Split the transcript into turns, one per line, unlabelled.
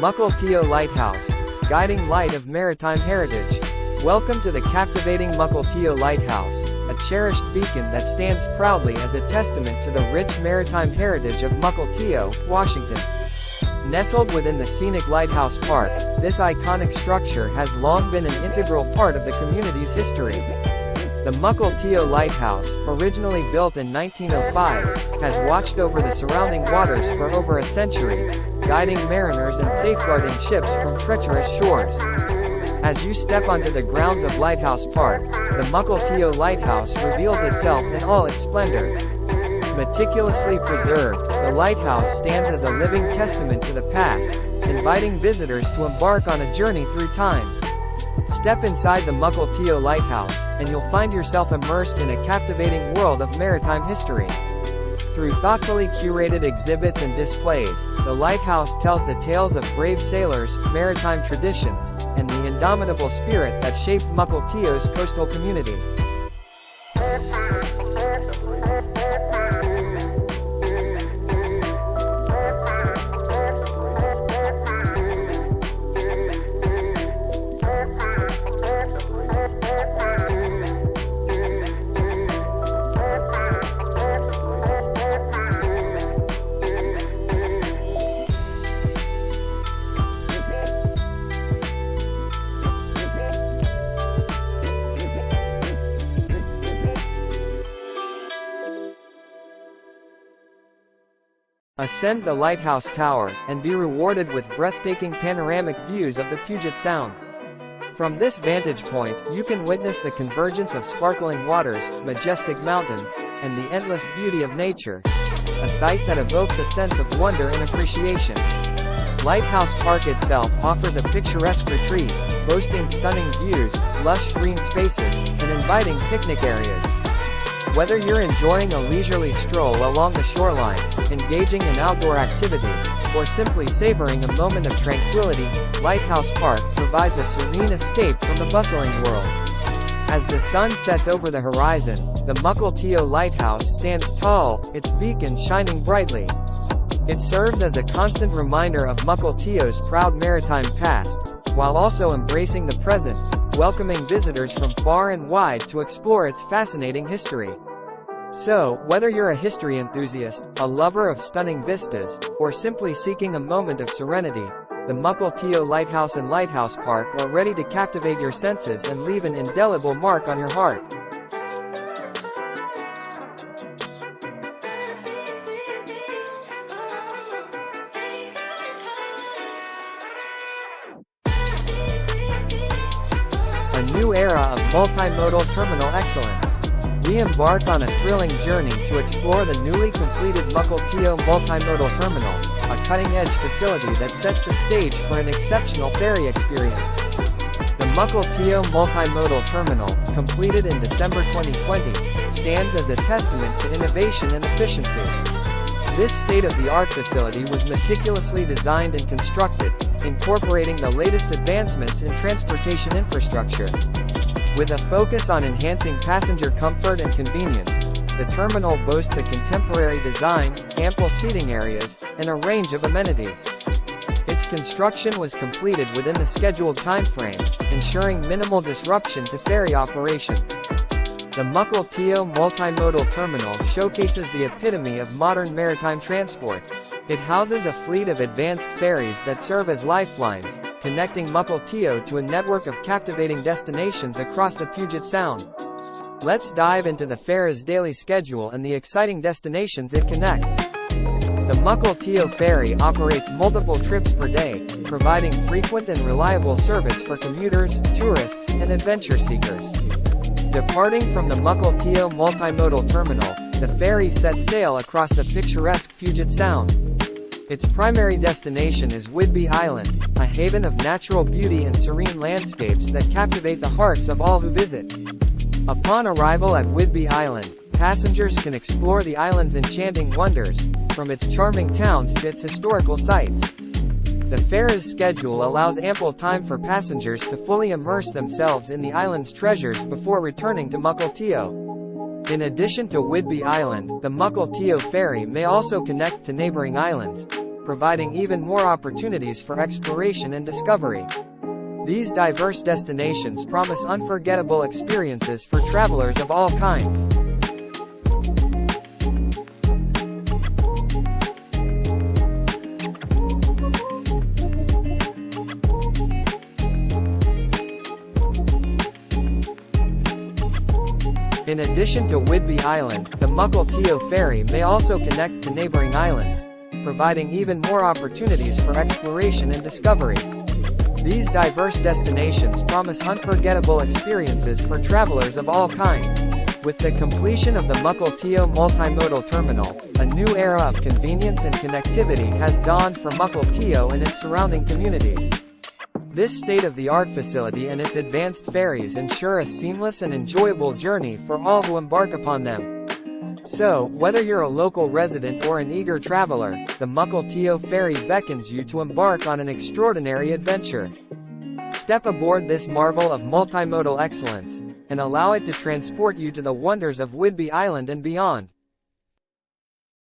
Mukilteo Lighthouse, guiding light of maritime heritage. Welcome to the captivating Mukilteo Lighthouse, a cherished beacon that stands proudly as a testament to the rich maritime heritage of Mukilteo, Washington. Nestled within the scenic Lighthouse Park, this iconic structure has long been an integral part of the community's history. The Mukilteo Lighthouse, originally built in 1905, has watched over the surrounding waters for over a century, guiding mariners and safeguarding ships from treacherous shores. As you step onto the grounds of Lighthouse Park, the Mukilteo Lighthouse reveals itself in all its splendor. Meticulously preserved, the lighthouse stands as a living testament to the past, inviting visitors to embark on a journey through time. Step inside the Mukilteo Lighthouse, and you'll find yourself immersed in a captivating world of maritime history. Through thoughtfully curated exhibits and displays, the lighthouse tells the tales of brave sailors, maritime traditions, and the indomitable spirit that shaped Mukilteo's coastal community. Ascend the Lighthouse Tower, and be rewarded with breathtaking panoramic views of the Puget Sound. From this vantage point, you can witness the convergence of sparkling waters, majestic mountains, and the endless beauty of nature, a sight that evokes a sense of wonder and appreciation. Lighthouse Park itself offers a picturesque retreat, boasting stunning views, lush green spaces, and inviting picnic areas. Whether you're enjoying a leisurely stroll along the shoreline, engaging in outdoor activities, or simply savoring a moment of tranquility, Lighthouse Park provides a serene escape from the bustling world. As the sun sets over the horizon, the Mukilteo Lighthouse stands tall, its beacon shining brightly. It serves as a constant reminder of Mukilteo's proud maritime past, while also embracing the present, welcoming visitors from far and wide to explore its fascinating history. So, whether you're a history enthusiast, a lover of stunning vistas, or simply seeking a moment of serenity, the Mukilteo Lighthouse and Lighthouse Park are ready to captivate your senses and leave an indelible mark on your heart. A new era of multimodal terminal excellence. We embark on a thrilling journey to explore the newly completed Mukilteo Multimodal Terminal, a cutting-edge facility that sets the stage for an exceptional ferry experience. The Mukilteo Multimodal Terminal, completed in December 2020, stands as a testament to innovation and efficiency. This state-of-the-art facility was meticulously designed and constructed, incorporating the latest advancements in transportation infrastructure. With a focus on enhancing passenger comfort and convenience, the terminal boasts a contemporary design, ample seating areas, and a range of amenities. Its construction was completed within the scheduled timeframe, ensuring minimal disruption to ferry operations. The Mukilteo Multimodal Terminal showcases the epitome of modern maritime transport. It houses a fleet of advanced ferries that serve as lifelines, connecting Mukilteo to a network of captivating destinations across the Puget Sound. Let's dive into the ferry's daily schedule and the exciting destinations it connects. The Mukilteo Ferry operates multiple trips per day, providing frequent and reliable service for commuters, tourists, and adventure seekers. Departing from the Mukilteo Multimodal Terminal, the ferry sets sail across the picturesque Puget Sound. Its primary destination is Whidbey Island, a haven of natural beauty and serene landscapes that captivate the hearts of all who visit. Upon arrival at Whidbey Island, passengers can explore the island's enchanting wonders, from its charming towns to its historical sites. The ferry's schedule allows ample time for passengers to fully immerse themselves in the island's treasures before returning to Mukilteo. In addition to Whidbey Island, the Mukilteo Ferry may also connect to neighboring islands, providing even more opportunities for exploration and discovery. These diverse destinations promise unforgettable experiences for travelers of all kinds. In addition to Whidbey Island, the Mukilteo Ferry may also connect to neighboring islands, providing even more opportunities for exploration and discovery. These diverse destinations promise unforgettable experiences for travelers of all kinds. With the completion of the Mukilteo Multimodal Terminal, a new era of convenience and connectivity has dawned for Mukilteo and its surrounding communities. This state-of-the-art facility and its advanced ferries ensure a seamless and enjoyable journey for all who embark upon them. So, whether you're a local resident or an eager traveler, the Mukilteo Ferry beckons you to embark on an extraordinary adventure. Step aboard this marvel of multimodal excellence, and allow it to transport you to the wonders of Whidbey Island and beyond.